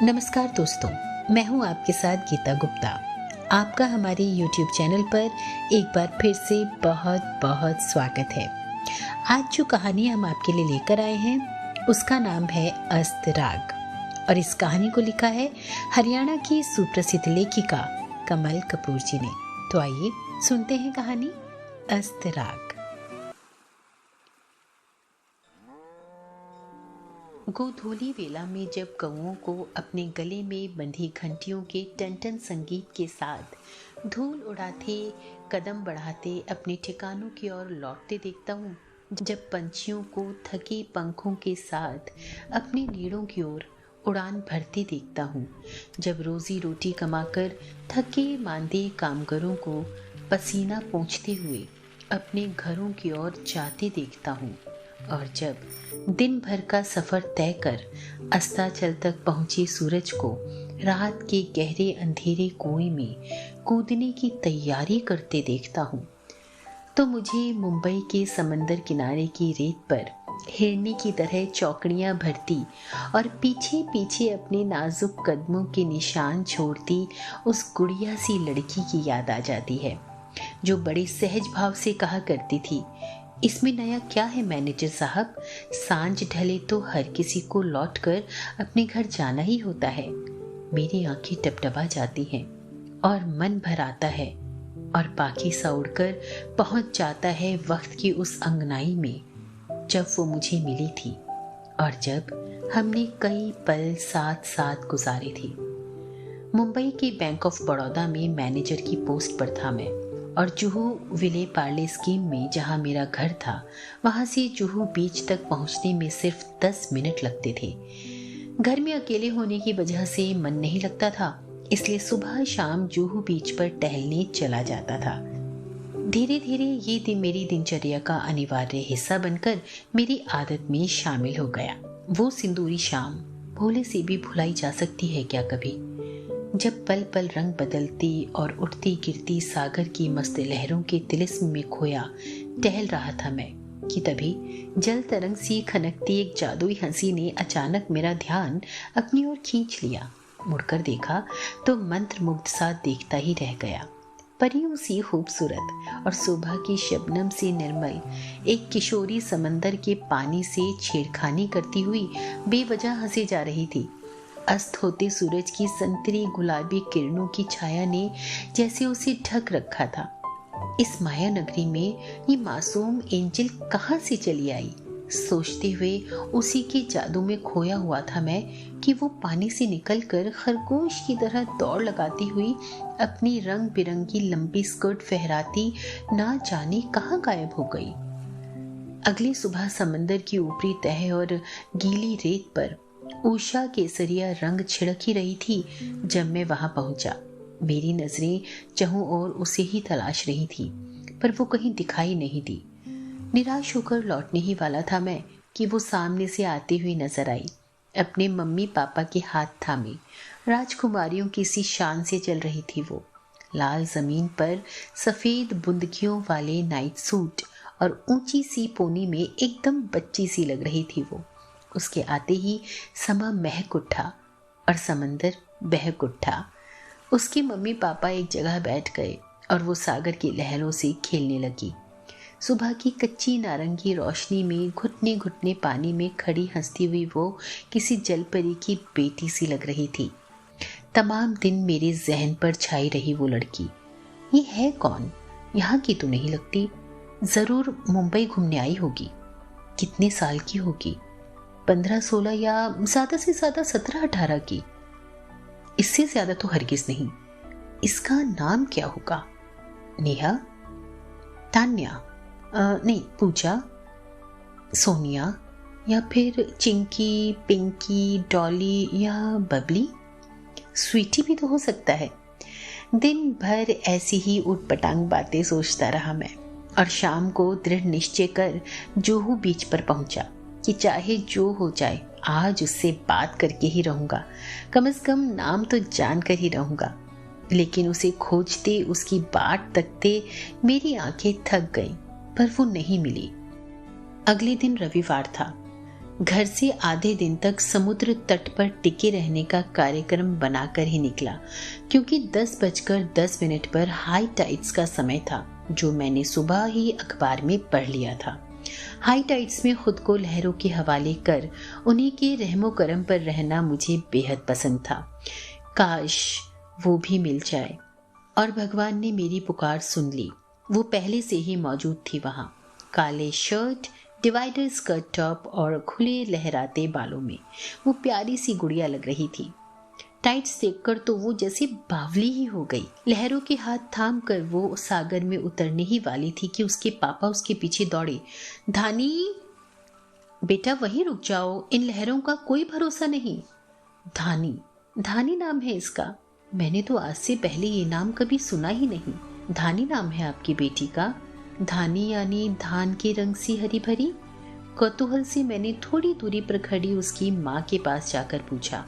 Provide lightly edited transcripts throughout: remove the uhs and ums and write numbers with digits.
नमस्कार दोस्तों, मैं हूं आपके साथ गीता गुप्ता। आपका हमारे YouTube चैनल पर एक बार फिर से बहुत बहुत स्वागत है। आज जो कहानी हम आपके लिए लेकर आए हैं उसका नाम है अस्त राग और इस कहानी को लिखा है हरियाणा की सुप्रसिद्ध लेखिका कमल कपूर जी ने। तो आइए सुनते हैं कहानी अस्त राग। गोधूली वेला में जब कौओं को अपने गले में बंधी घंटियों के टन-टन संगीत के साथ धूल उड़ाते कदम बढ़ाते अपने ठिकानों की ओर लौटते देखता हूँ, जब पंछियों को थके पंखों के साथ अपने नीड़ों की ओर उड़ान भरते देखता हूँ, जब रोजी रोटी कमाकर थके मांदे कामगारों को पसीना पोंछते हुए अपने घरों की ओर जाते देखता हूँ, और जब दिन भर का सफर तय कर अस्ताचल तक पहुंचे सूरज को रात के गहरे अंधेरे कुएं में कूदने की तैयारी करते देखता हूं, तो मुझे मुंबई के समंदर किनारे की रेत पर हिरनी की तरह चौकड़ियां भरती और पीछे पीछे अपने नाजुक कदमों के निशान छोड़ती उस गुड़िया सी लड़की की याद आ जाती है, जो बड़े सहज भाव से कहा करती थी, इसमें नया क्या है मैनेजर साहब, सांझ ढले तो हर किसी को लौटकर अपने घर जाना ही होता है। मेरी आंखें टपटपा जाती हैं और मन भर आता है और पाखी सा उड़कर पहुंच जाता है वक्त की उस अंगनाई में जब वो मुझे मिली थी और जब हमने कई पल साथ साथ गुजारे थे। मुंबई के बैंक ऑफ बड़ौदा में मैनेजर की पोस्ट पर था मैं, और जुहू विले पार्ले स्कीम में जहां मेरा घर था वहां से जुहू बीच तक पहुंचने में सिर्फ 10 मिनट लगते थे। घर में अकेले होने की वजह से मन नहीं लगता था, इसलिए सुबह शाम जुहू बीच पर टहलने चला जाता था। धीरे धीरे ये दिन मेरी दिनचर्या का अनिवार्य हिस्सा बनकर मेरी आदत में शामिल हो गया। वो सिंदूरी शाम भोले से भी भुलाई जा सकती है क्या कभी, जब पल पल रंग बदलती और उठती गिरती सागर की मस्त लहरों के तिलिस्म में खोया टहल रहा था मैं, कि तभी जल तरंग सी खनकती एक जादुई हंसी ने अचानक मेरा ध्यान अपनी ओर खींच लिया। मुड़कर देखा तो मंत्रमुग्ध सा देखता ही रह गया। परियों सी खूबसूरत और सुबह की शबनम से निर्मल एक किशोरी समंदर के पानी से छेड़खानी करती हुई बेवजह हंसी जा रही थी। अस्त होते सूरज की संतरी गुलाबी किरणों की छाया ने जैसे उसे ढक रखा था। इस माया नगरी में ये मासूम एंजल कहाँ से चली आई, सोचते हुए उसी के जादू में खोया हुआ था मैं कि वो पानी से निकलकर खरगोश की तरह दौड़ लगाती हुई अपनी रंग बिरंगी लंबी स्कर्ट फहराती ना जाने कहाँ गायब हो गई। अगली सुबह समंदर की ऊपरी तह और गीली रेत पर उषा केसरिया रंग छिड़क ही रही थी जब मैं वहां पहुंचा। मेरी नजरें चहुं ओर उसे ही तलाश रही थी, पर वो कहीं दिखाई नहीं दी। निराश होकर लौटने ही वाला था मैं कि वो सामने से आती हुई नजर आई, अपने मम्मी पापा के हाथ थामे राजकुमारियों की सी शान से चल रही थी। वो लाल जमीन पर सफेद बुंदकियों वाले नाइट सूट और ऊंची सी पोनी में एकदम बच्ची सी लग रही थी। वो उसके आते ही समा महक उठा और समंदर बहक उठा। उसके मम्मी पापा एक जगह बैठ गए और वो सागर की लहरों से खेलने लगी। सुबह की कच्ची नारंगी रोशनी में घुटने घुटने पानी में खड़ी हंसती हुई वो किसी जलपरी की बेटी सी लग रही थी। तमाम दिन मेरे जहन पर छाई रही वो लड़की, ये है कौन, यहाँ की तो नहीं लगती, जरूर मुंबई घूमने आई होगी। कितने साल की होगी, 15-16 या ज्यादा से ज्यादा 17-18 की, इससे ज्यादा तो हरगिज नहीं। इसका नाम क्या होगा, नेहा, तान्या, नहीं पूजा, सोनिया, या फिर चिंकी, पिंकी, डॉली या बबली, स्वीटी भी तो हो सकता है। दिन भर ऐसी ही उटपटांग बातें सोचता रहा मैं और शाम को दृढ़ निश्चय कर जुहू बीच पर पहुंचा कि चाहे जो हो जाए आज उससे बात करके ही रहूंगा, कम से कम नाम तो जान कर ही रहूंगा। लेकिन उसे खोजते, उसकी बाट तकते मेरी आंखें थक गईं, पर वो नहीं मिली। अगले दिन रविवार था। घर से आधे दिन तक समुद्र तट पर टिके रहने का कार्यक्रम बनाकर ही निकला, क्योंकि 10:10 पर हाई टाइड्स का समय था, जो मैंने सुबह ही अखबार में पढ़ लिया था। हाई टाइड्स में खुद को लहरों के हवाले कर उन्हीं के रहमो करम पर रहना मुझे बेहद पसंद था। काश वो भी मिल जाए। और भगवान ने मेरी पुकार सुन ली। वो पहले से ही मौजूद थी वहाँ, काले शर्ट, डिवाइडर स्कर्ट टॉप और खुले लहराते बालों में वो प्यारी सी गुड़िया लग रही थी। टाइट्स देखकर तो वो जैसे बावली ही हो गई। लहरों के हाथ थाम कर वो सागर में उतरने ही वाली थी कि उसके पापा उसके पीछे दौड़े। धानी, बेटा वहीं रुक जाओ, इन लहरों का कोई भरोसा नहीं। धानी, धानी नाम है इसका? मैंने तो आज से पहले ये नाम कभी सुना ही नहीं। धानी नाम है आपकी बेटी का? धानी यानी धान के रंग सी हरी भरी? कौतूहल से मैंने थोड़ी दूरी पर खड़ी उसकी माँ के पास जाकर पूछा।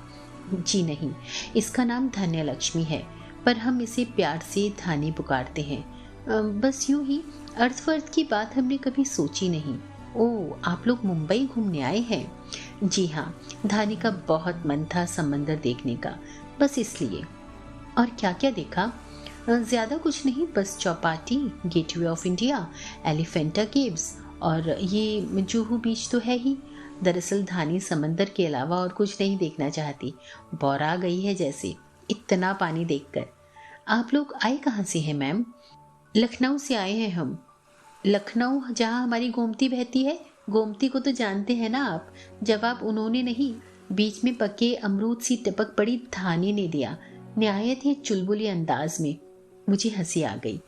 जी नहीं, इसका नाम धन्य लक्ष्मी है, पर हम इसे प्यार से धानी पुकारते हैं। बस यूं ही, अर्थ वर्थ की बात हमने कभी सोची नहीं। ओह, आप लोग मुंबई घूमने आए हैं? जी हाँ, धानी का बहुत मन था समंदर देखने का, बस इसलिए। और क्या क्या देखा? ज़्यादा कुछ नहीं, बस Chowpatty, gateway of India, Elephanta caves और ये जुहू बीच तो है ही। दरअसल धानी समंदर के अलावा और कुछ नहीं देखना चाहती, बौरा गई है जैसे इतना पानी देखकर। आप लोग आए कहाँ से हैं मैम? लखनऊ से आए हैं हम। लखनऊ, जहाँ हमारी गोमती बहती है? गोमती को तो जानते हैं ना आप? जवाब उन्होंने नहीं, बीच में पके अमरूद सी टपक पड़ी धानी ने दिया, निहायत ही चुलबुली अंदाज में। मुझे हंसी आ गई।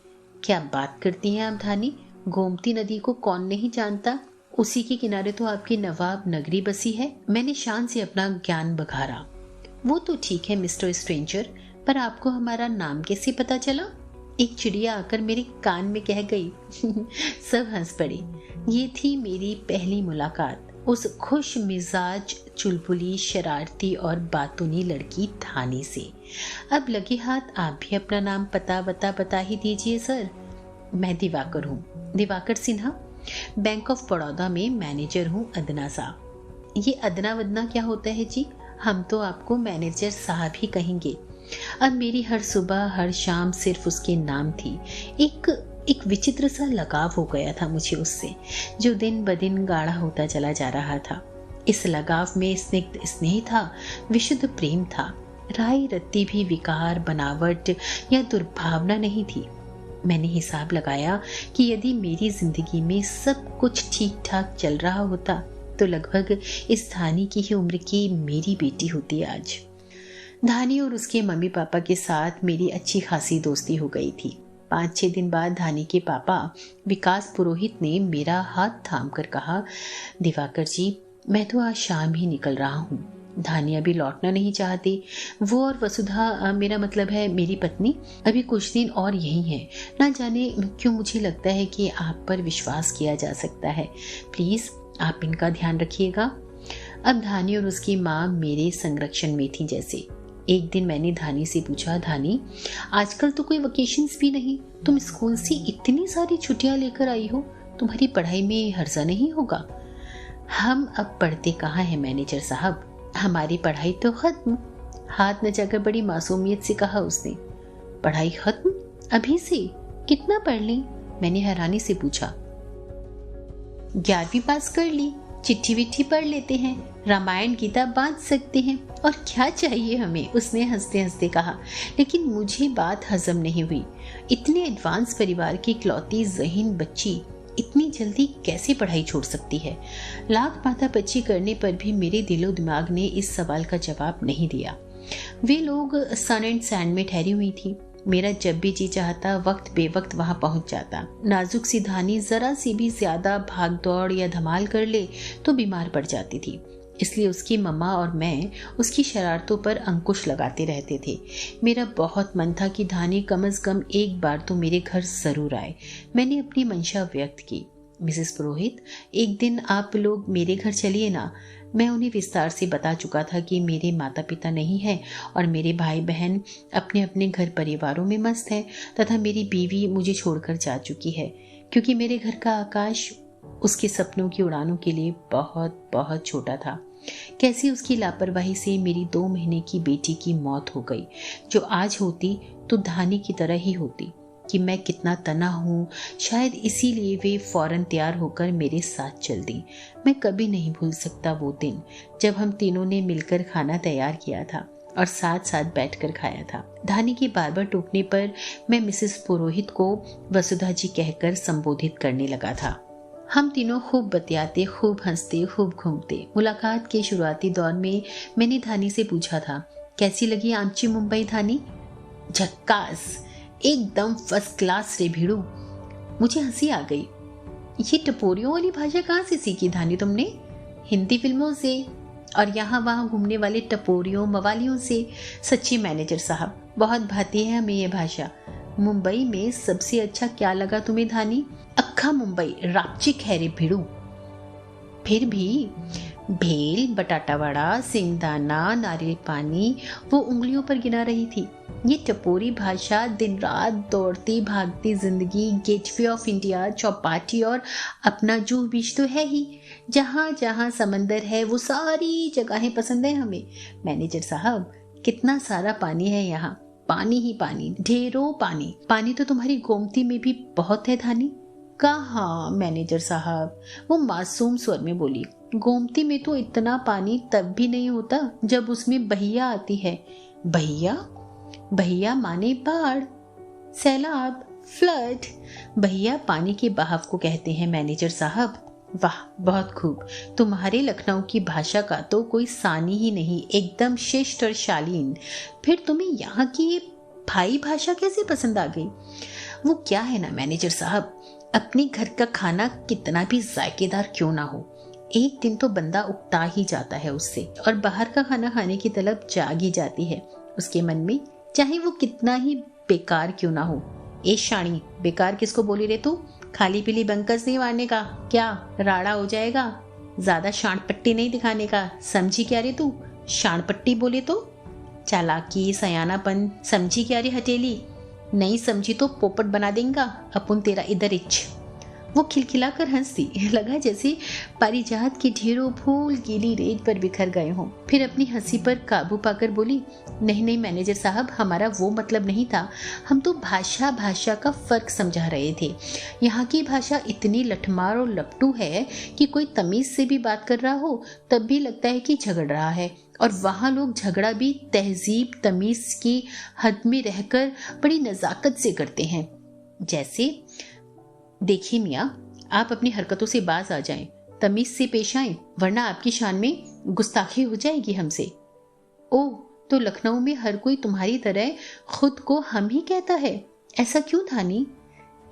क्या बात करती हैं आप धानी? गोमती नदी को कौन नहीं जानता? उसी के किनारे तो आपकी नवाब नगरी बसी है। मैंने शान से अपना ज्ञान बघारा। वो तो ठीक है मिस्टर स्ट्रेंजर, पर आपको हमारा नाम कैसे पता चला? एक चिड़िया आकर मेरे कान में कह गई। सब हंस पड़े। ये थी मेरी पहली मुलाकात उस खुश मिजाज, चुलबुली, शरारती और बातूनी लड़की धानी से। अब लगे हाथ आप भी अपना नाम पता बता ही दीजिए सर। मैं दिवाकर हूँ, दिवाकर सिन्हा। बैंक ऑफ बड़ौदा में मैनेजर हूँ, अदना साहब। ये अदना वदना क्या होता है जी? हम तो आपको मैनेजर साहब ही कहेंगे। अब मेरी हर सुबह हर शाम सिर्फ उसके नाम थी। एक विचित्र सा लगाव हो गया था मुझे उससे, जो दिन ब दिन गाढ़ा होता चला जा रहा था। इस लगाव में स्निग्ध स्नेह था, विशुद्ध प्रेम था, राई रत्ती भी विकार, बनावट या दुर्भावना नहीं थी। मैंने हिसाब लगाया कि यदि मेरी जिंदगी में सब कुछ ठीक ठाक चल रहा होता तो लगभग इस धानी की ही उम्र की मेरी बेटी होती आज। धानी और उसके मम्मी पापा के साथ मेरी अच्छी खासी दोस्ती हो गई थी। 5-6 दिन बाद धानी के पापा विकास पुरोहित ने मेरा हाथ थाम कर कहा, दिवाकर जी, मैं तो आज शाम ही निकल रहा हूँ। धानी अभी लौटना नहीं चाहती। वो और वसुधा, मेरा मतलब है मेरी पत्नी, अभी कुछ दिन और यही है। ना जाने क्यों मुझे लगता है कि आप पर विश्वास किया जा सकता है। प्लीज आप इनका ध्यान रखिएगा। अब धानी और उसकी माँ मेरे संरक्षण में थी जैसे। एक दिन मैंने धानी से पूछा, धानी, आजकल तो कोई वेकेशंस भी नहीं, तुम स्कूल से इतनी सारी छुट्टियां लेकर आई हो, तुम्हारी पढ़ाई में हर्जा नहीं होगा? हम अब पढ़ते कहाँ हैं मैनेजर साहब, हमारी पढ़ाई तो खत्म। हाथ न जाकर बड़ी मासूमियत से कहा उसने। पढ़ाई खत्म? अभी से? कितना पढ़ ली? मैंने हैरानी से पूछा। 11वीं पास कर ली, चिट्ठी विट्ठी पढ़ लेते हैं, रामायण गीता बांध सकते हैं, और क्या चाहिए हमें, उसने हंसते हंसते कहा। लेकिन मुझे बात हजम नहीं हुई। इतने एडवांस परिवार की इकलौती ज़हीन बच्ची इतनी जल्दी कैसे पढ़ाई छोड़ सकती है? लाख माथापच्ची करने पर भी मेरे दिलो दिमाग ने इस सवाल का जवाब नहीं दिया। वे लोग सन एंड सैंड में ठहरी हुई थी। मेरा जब भी जी चाहता वक्त बेवक्त वहां पहुंच जाता। नाजुक सी धानी जरा सी भी ज्यादा भाग दौड़ या धमाल कर ले तो बीमार पड़ जाती थी। इसलिए उसकी मम्मा और मैं उसकी शरारतों पर अंकुश लगाते रहते थे। मेरा बहुत मन था कि धानी कम से कम एक बार तो मेरे घर जरूर आए। मैंने अपनी मंशा व्यक्त की। मिसेस पुरोहित, एक दिन आप लोग मेरे घर चलिए ना। मैं उन्हें विस्तार से बता चुका था कि मेरे माता पिता नहीं हैं और मेरे भाई बहन अपने अपने घर परिवारों में मस्त हैं तथा मेरी बीवी मुझे छोड़कर जा चुकी है, क्योंकि मेरे घर का आकाश उसके सपनों की उड़ानों के लिए बहुत बहुत छोटा था। कैसी उसकी लापरवाही से मेरी 2 महीने की बेटी की मौत हो गई, जो आज होती तो धानी की तरह ही होती कि मैं कितना तना हूँ। शायद इसीलिए वे फौरन तैयार होकर मेरे साथ चल दी। मैं कभी नहीं भूल सकता वो दिन जब हम तीनों ने मिलकर खाना तैयार किया था और साथ साथ बैठकर खाया था। धानी की बार बार टोकने पर मैं मिसेस पुरोहित को वसुधा जी कहकर संबोधित करने लगा था। हम तीनों खूब बतियाते, खूब हंसते, खूब घूमते। मुलाकात के शुरुआती दौर में मैंने धानी से पूछा था, कैसी लगी आमची मुंबई धानी? झक्कास, एकदम फर्स्ट क्लास रे भिड़ू। मुझे हंसी आ गई। ये टपोरियों वाली भाषा कहाँ से सीखी धानी तुमने? हिंदी फिल्मों से और यहाँ वहाँ घूमने वाले टपोरियों मवालियों से। सच्ची मैनेजर साहब, बहुत भाती है हमें ये भाषा। मुंबई में सबसे अच्छा क्या लगा तुम्हें धानी? अक्खा मुंबई रापचिक है रे भिड़ू। फिर भी भेल, बटाटा वड़ा, सिंगदाना, नारियल पानी वो उंगलियों पर गिना रही थी। ये टपोरी भाषा दिन रात दौड़ती भागती जिंदगी, गेटवे ऑफ इंडिया, चौपाटी और अपना जूह बीच तो है ही। जहाँ जहाँ समंदर है वो सारी जगहें पसंद है हमें। मैनेजर साहब, कितना सारा पानी है यहाँ, पानी ही पानी, ढेरों पानी। पानी तो तुम्हारी गोमती में भी बहुत है धानी। कहाँ मैनेजर साहब, वो मासूम स्वर में बोली। गोमती में तो इतना पानी तब भी नहीं होता जब उसमें बहिया आती है। बहिया? बहिया माने बाढ़, सैलाब, फ्लड। बहिया पानी के बहाव को कहते हैं मैनेजर साहब। वाह, बहुत खूब। तुम्हारे लखनऊ की भाषा का तो कोई सानी ही नहीं, एकदम शिष्ट और शालीन। फिर तुम्हें यहाँ की ये भाई भाषा कैसे पसंद आ गई? वो क्या है ना मैनेजर साहब, अपने घर का खाना कितना भी जायकेदार क्यों ना हो, एक दिन तो बंदा उकता ही जाता है उससे, और बाहर का खाना खाने की तलब जाग ही जाती है उसके मन में, चाहे वो कितना ही बेकार क्यों ना हो। ए शाणी, बेकार किसको बोली रे तू? खाली पीली बंकस नहीं मारने का, क्या राड़ा हो जाएगा? ज्यादा शाण पट्टी नहीं दिखाने का, समझी क्या रे तू? शाण पट्टी बोले तो चालाकी सयानापन, समझी क्या रे हटेली? नहीं समझी तो पोपट बना देंगा अपन तेरा इधर इच। वो खिलखिलाकर हंसी, लगा जैसे पारिजात के ढेरों फूल गीली रेत पर बिखर गए हों। फिर अपनी हंसी पर काबू पाकर बोली, नहीं नहीं मैनेजर साहब, हमारा वो मतलब नहीं था। हम तो भाषा भाषा का फर्क समझा रहे थे। यहाँ की भाषा इतनी लठमार और लपटू है कि कोई तमीज से भी बात कर रहा हो तब भी लगता है कि झगड़ रहा है, और वहाँ लोग झगड़ा भी तहजीब तमीज की हद में रहकर बड़ी नजाकत से करते हैं। जैसे, देखिए मियाँ, आप अपनी हरकतों से बाज आ जाएं, तमीज से पेश आएं, वरना आपकी शान में गुस्ताखी हो जाएगी हमसे। ओह, तो लखनऊ में हर कोई तुम्हारी तरह खुद को हम ही कहता है, ऐसा क्यों धानी?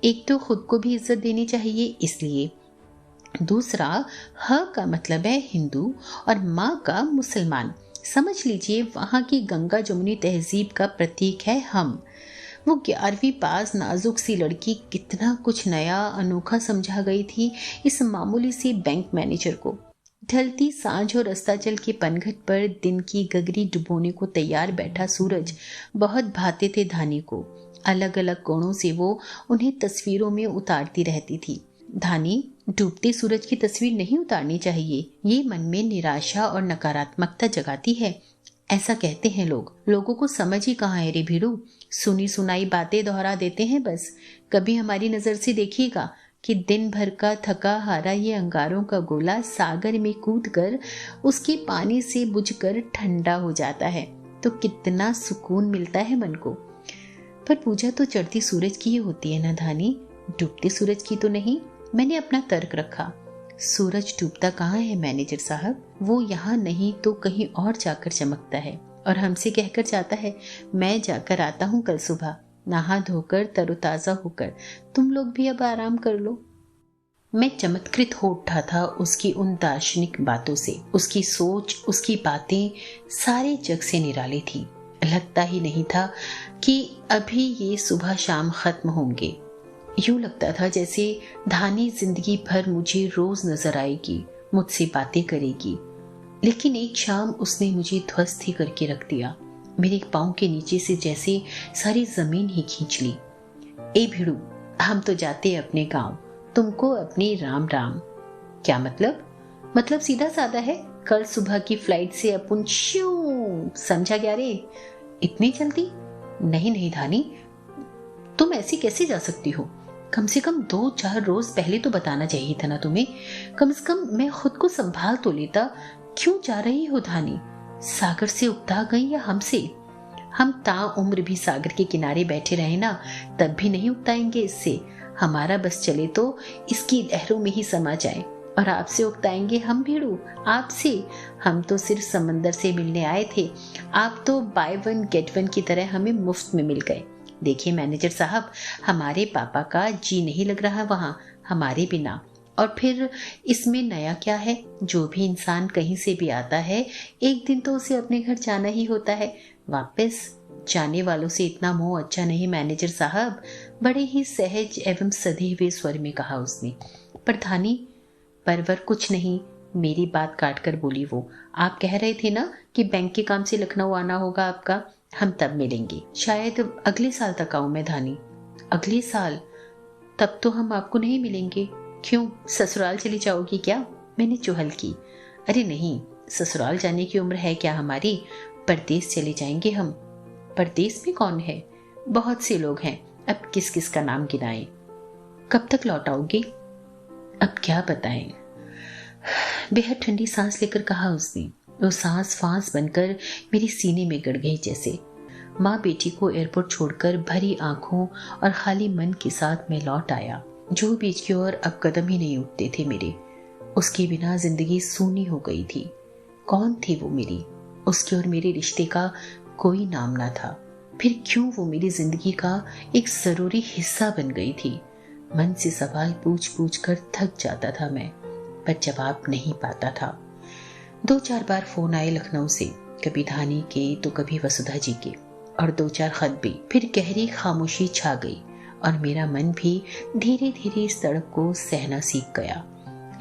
एक तो खुद को भी इज्जत देनी चाहिए इसलिए, दूसरा ह का मतलब है हिंदू और माँ का मुसलमान। समझ लीजिए वहाँ की गंगा जमुनी तहजीब का प्रतीक है हम। वो 11वीं पास नाजुक सी लड़की कितना कुछ नया अनोखा समझा गई थी इस मामूली सी बैंक मैनेजर को। ढलती सांझ और अस्ताचल के पनघट पर दिन की गगरी डुबोने को तैयार बैठा सूरज बहुत भाते थे धानी को। अलग अलग कोणों से वो उन्हें तस्वीरों में उतारती रहती थी। धानी, डूबते सूरज की तस्वीर नहीं उतारनी चाहिए, ये मन में निराशा और नकारात्मकता जगाती है, ऐसा कहते हैं लोग। लोगों को समझ ही कहाँ है रे भीड़ू, सुनी सुनाई बातें दोहरा देते हैं बस। कभी हमारी नजर से देखिएगा कि दिन भर का थका हारा ये अंगारों का गोला सागर में कूदकर उसके पानी से बुझकर ठंडा हो जाता है तो कितना सुकून मिलता है मन को। पर पूजा तो चढ़ती सूरज की ही होती है ना धानी, डूबते सूरज की तो नहीं। मैंने अपना तर्क रखा। सूरज डूबता कहाँ है मैनेजर साहब? वो यहाँ नहीं तो कहीं और जाकर चमकता है और हमसे कहकर जाता है, मैं जाकर आता हूँ कल सुबह, नहा धोकर तरोताजा होकर, तुम लोग भी अब आराम कर लो। मैं चमत्कृत हो उठा था उसकी उन दार्शनिक बातों से। उसकी सोच, उसकी बातें सारे जग से निराली थी। लगता ही नहीं था कि अभी ये सुबह शाम खत्म होंगे। यूं लगता था जैसे धानी जिंदगी भर मुझे रोज नजर आएगी, मुझसे बातें करेगी। लेकिन एक शाम उसने मुझे ध्वस्त ही करके रख दिया। मेरे पांव के नीचे से जैसे सारी जमीन ही खींच ली। ए भिड़ू, हम तो जाते अपने गांव, तुमको अपनी राम राम। क्या मतलब? मतलब सीधा साधा है, कल सुबह की फ्लाइट से अपन श्यू, समझा क्या रे? इतनी जल्दी? नहीं नहीं धानी, तुम ऐसी कैसे जा सकती हो? कम से कम 2-4 रोज पहले तो बताना चाहिए था ना तुम्हें। कम से कम मैं खुद को संभाल तो लेता। क्यों जा रही हो धानी? सागर से उकता गई या हमसे? हम ताउम्र भी सागर के किनारे बैठे रहे ना, तब भी नहीं उकताएंगे इससे। हमारा बस चले तो इसकी लहरों में ही समा जाए। और आपसे उकताएंगे हम भीड़ू? आपसे? हम तो सिर्फ समंदर से मिलने आए थे, आप तो बाय वन गेट वन की तरह हमें मुफ्त में मिल गए। देखिए मैनेजर साहब, हमारे पापा का जी नहीं लग रहा वहां हमारे बिना। और फिर इसमें नया क्या है? जो भी इंसान कहीं से भी आता है, एक दिन तो उसे अपने घर जाना ही होता है। वापस जाने वालों से इतना मोह अच्छा नहीं मैनेजर साहब, बड़े ही सहज एवं सधे हुए स्वर में कहा उसने। पर धानी, परवर कुछ नहीं, मेरी बात काट कर बोली वो। आप कह रहे थे ना कि बैंक के काम से लखनऊ आना होगा आपका, हम तब मिलेंगे। शायद अगले साल तक आऊं मैं धानी। अगले साल? तब तो हम आपको नहीं मिलेंगे। क्यों, ससुराल चली जाओगी क्या? मैंने चुहल की। अरे नहीं, ससुराल जाने की उम्र है क्या हमारी? परदेश चले जाएंगे हम। परदेश में कौन है? बहुत से लोग हैं, अब किस किस का नाम गिनाएं। कब तक लौट आओगी? अब क्या बताएं। बेहद ठंडी सांस लेकर कहा उसने। वो सांस फांस बनकर मेरे सीने में गड़ गई जैसे। माँ बेटी को एयरपोर्ट छोड़कर भरी आंखों और खाली मन के साथ मैं लौट आया। जो बीच की ओर अब कदम ही नहीं उठते थे मेरे। उसके बिना जिंदगी सूनी हो गई थी। कौन थी वो मेरी? उसके और मेरे रिश्ते का कोई नाम ना था। फिर क्यों वो मेरी जिंदगी का एक जरूरी हिस्सा बन गई थी? मन से सवाल पूछ पूछ कर थक जाता था मैं, पर जवाब नहीं पाता था। 2-4 बार फोन आए लखनऊ से, कभी धानी के तो कभी वसुधा जी के, और 2-4 खत भी। फिर गहरी खामोशी छा गई और मेरा मन भी धीरे धीरे इस तड़प को सहना सीख गया।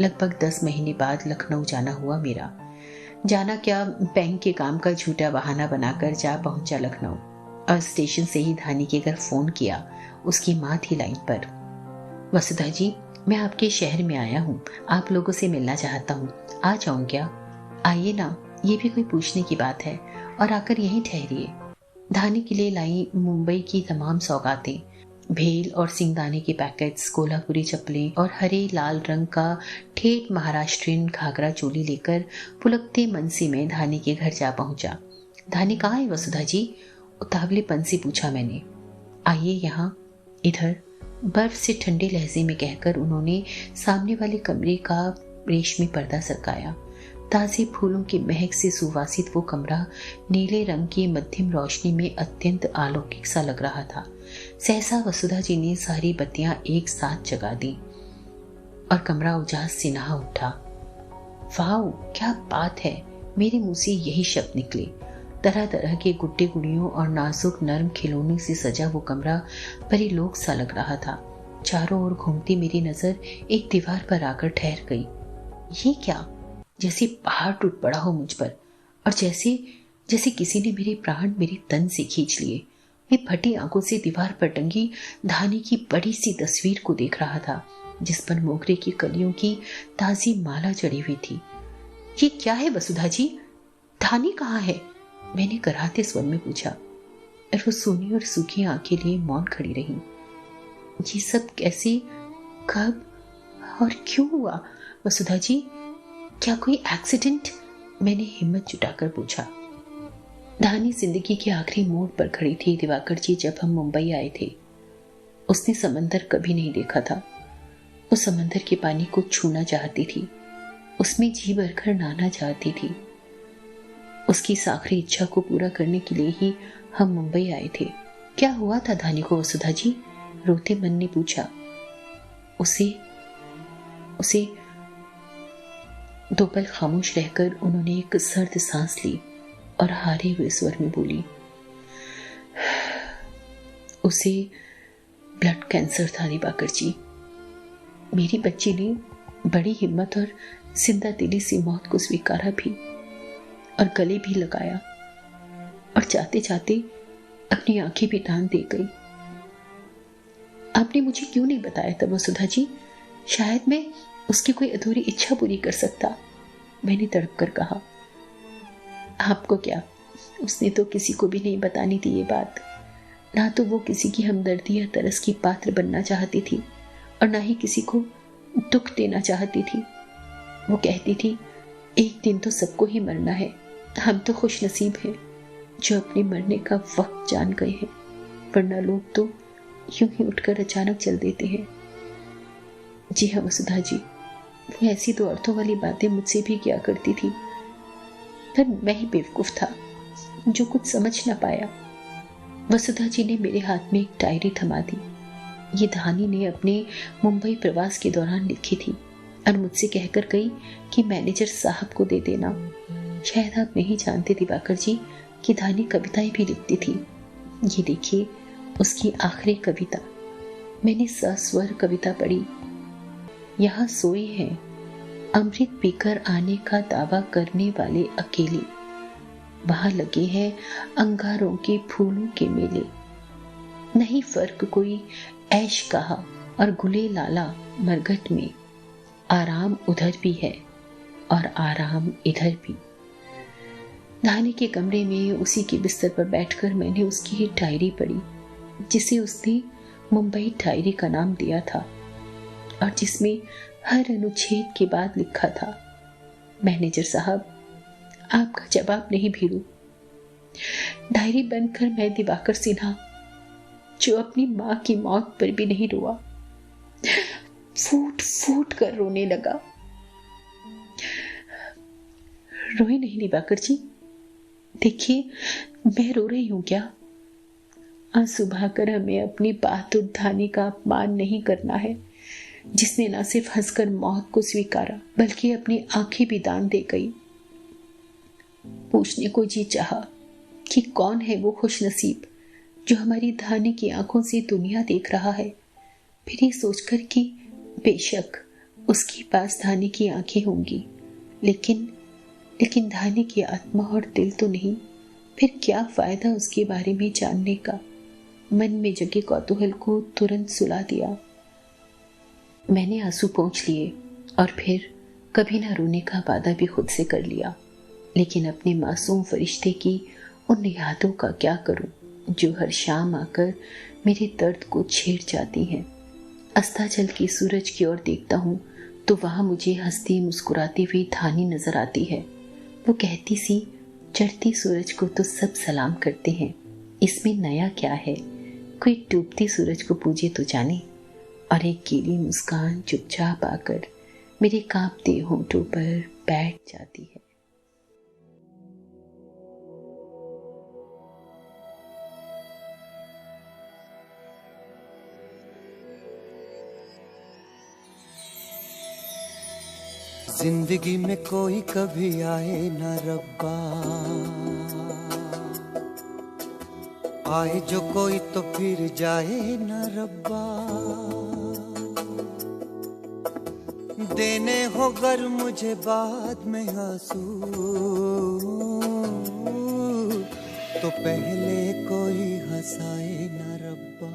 लगभग 10 महीने बाद लखनऊ जाना हुआ मेरा। जाना क्या, बैंक के काम का झूठा बहाना बनाकर जा पहुंचा लखनऊ और स्टेशन से ही धानी के घर फोन किया। उसकी माँ थी लाइन पर। वसुधा जी, मैं आपके शहर में आया हूँ, आप लोगों से मिलना चाहता हूँ, आ जाऊं क्या? आइए ना, ये भी कोई पूछने की बात है, और आकर यहीं ठहरिए। धानी के लिए लाई मुंबई की तमाम सौगातें, भेल और सिंगदाने के पैकेट्स, कोल्हापुरी चप्पलें और हरे लाल रंग का ठेठ महाराष्ट्रियन घाघरा चोली लेकर पुलकते मन से मैं धानी के घर जा पहुंचा। धानी कहाँ है वसुधा जी? उतावलेपन से पूछा मैंने। आइए यहाँ, इधर, बर्फ से ठंडे लहजे में कहकर उन्होंने सामने वाले कमरे का रेशमी पर्दा सरकाया। ताजे फूलों की महक से सुवासित वो कमरा नीले रंग की मध्यम रोशनी में अत्यंत अलौकिक सा लग रहा था। सहसा वसुधा जी ने सारी बत्तियां एक साथ जगा दी और कमरा उजास से नहा उठा। वाह, क्या बात है! मेरे मुंह से यही शब्द निकले। तरह तरह के गुड्डे गुड़ियों और नाजुक नर्म खिलौनों से सजा वो कमरा परिलोक सा लग रहा था। चारों ओर घूमती मेरी नजर एक दीवार पर आकर ठहर गई। ये क्या? जैसे पहाड़ टूट पड़ा हो मुझ पर, और जैसे जैसे किसी ने मेरे प्राण मेरे तन से खींच लिए। मैं फटी आंखों से दीवार पर टंगी धानी की बड़ी सी तस्वीर को देख रहा था, जिस पर मोगरे की कलियों की ताजी माला चढ़ी हुई थी। ये क्या है वसुधा जी? धानी कहाँ है? मैंने कराहते स्वर में पूछा, और वो सूनी और सूखी आंखें लिए मौन खड़ी रही। ये सब कैसे, कब और क्यों हुआ वसुधा जी? क्या कोई एक्सीडेंट? मैंने हिम्मत जुटाकर पूछा। धानी जिंदगी के आखिरी मोड़ पर खड़ी थी दिवाकर जी, जब हम मुंबई आए थे। उसने समंदर कभी नहीं देखा था। वो समंदर के पानी को छूना चाहती थी, उसमें जी भरकर नहाना चाहती थी। उसकी इस आखिरी इच्छा को पूरा करने के लिए ही हम मुंबई आए थे। क्या हुआ था धानी को वसुधा जी? रोते मन ने पूछा। उसे उसे 2 पल खामोश रहकर उन्होंने एक सर्द सांस ली और हारे हुए स्वर में बोली, उसे ब्लड कैंसर था दिवाकर जी। मेरी बच्ची ने बड़ी हिम्मत और जिंदा दिली से मौत को स्वीकारा भी और गले भी लगाया, और जाते जाते अपनी आंखें भी दान दे गई। आपने मुझे क्यों नहीं बताया तब वसुधा जी? शायद मैं उसकी कोई अधूरी इच्छा पूरी कर सकता। मैंने तड़प कर कहा। आपको क्या, उसने तो किसी को भी नहीं बतानी थी ये बात। ना तो वो किसी की हमदर्दी या तरस की पात्र बनना चाहती थी और ना ही किसी को दुख देना चाहती थी। वो कहती थी, एक दिन तो सबको ही मरना है, हम तो खुश नसीब हैं जो अपने मरने का वक्त जान गए हैं, वरना लोग तो यूं ही उठकर अचानक चल देते हैं। जी हाँ वसुधा जी, वो ऐसी दो अर्थों वाली बातें मुझसे भी किया करती थी, पर मैं ही बेवकूफ था जो कुछ समझ ना पाया। वसुधा जी ने मेरे हाथ में एक डायरी थमा दी। ये धानी ने अपने मुंबई प्रवास के दौरान लिखी थी और मुझसे कहकर गई कि मैनेजर साहब को दे देना। शायद आप नहीं जानते दिवाकर जी कि धानी कविताएं भी लिखती थी। ये देखिए उसकी आखिरी कविता। मैंने सस्वर कविता पढ़ी। यहाँ सोए हैं अमृत पीकर आने का दावा करने वाले अकेले, वहां लगे हैं अंगारों के फूलों के मेले। नहीं फर्क कोई ऐश कहा और गुले लाला मरघट में, आराम उधर भी है और आराम इधर भी। धानी के कमरे में उसी के बिस्तर पर बैठकर मैंने उसकी एक डायरी पढ़ी, जिसे उसने मुंबई डायरी का नाम दिया था और जिसमें हर अनुच्छेद के बाद लिखा था, मैनेजर साहब आपका जवाब नहीं भीरू। डायरी बंद कर मैं दिवाकर सिन्हा, जो अपनी मां की मौत पर भी नहीं रोआ, फूट फूट कर रोने लगा। रोए नहीं दिवाकर जी, देखिए मैं रो रही हूं क्या? आंसू बहाकर हमें अपनी बहादुर धानी का अपमान नहीं करना है, जिसने न सिर्फ हंसकर मौत को स्वीकारा बल्कि अपनी आंखें भी दान दे गई। पूछने को जी चाहा कि कौन है वो खुश नसीब जो हमारी धानी की आंखों से दुनिया देख रहा है। फिर ये सोचकर कि बेशक उसके पास धानी की आंखें होंगी, लेकिन धानी की आत्मा और दिल तो नहीं। फिर क्या फायदा उसके बारे में जानने का। मन में जगे कौतूहल को तुरंत सुला दिया। मैंने आंसू पोंछ लिए और फिर कभी ना रोने का वादा भी खुद से कर लिया। लेकिन अपने मासूम फरिश्ते की उन यादों का क्या करूं जो हर शाम आकर मेरे दर्द को छेड़ जाती हैं। अस्ताचल की सूरज की ओर देखता हूं तो वहां मुझे हंसती मुस्कुराती हुई धानी नजर आती है। वो कहती सी, चढ़ती सूरज को तो सब सलाम करते हैं, इसमें नया क्या है, कोई डूबती सूरज को पूजे तो जाने। और एक गीली मुस्कान चुपचाप आकर मेरे कांपते होंठों पर बैठ जाती है। जिंदगी में कोई कभी आए न रब्बा, आए जो कोई तो फिर जाए न रब्बा। देने हो गर मुझे बाद में आंसू, तो पहले कोई हंसाए न रब्बा।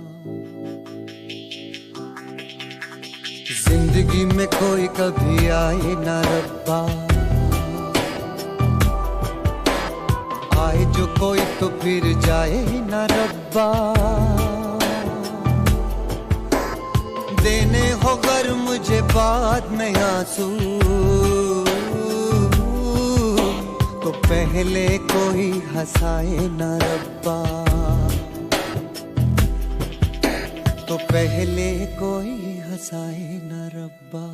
जिंदगी में कोई कभी आए न रब्बा, आए जो कोई तो फिर जाए न रब्बा। देने हो गर मुझे बाद में आंसू, तो पहले कोई हंसाए न रब्बा, तो पहले कोई हंसाए न रब्बा।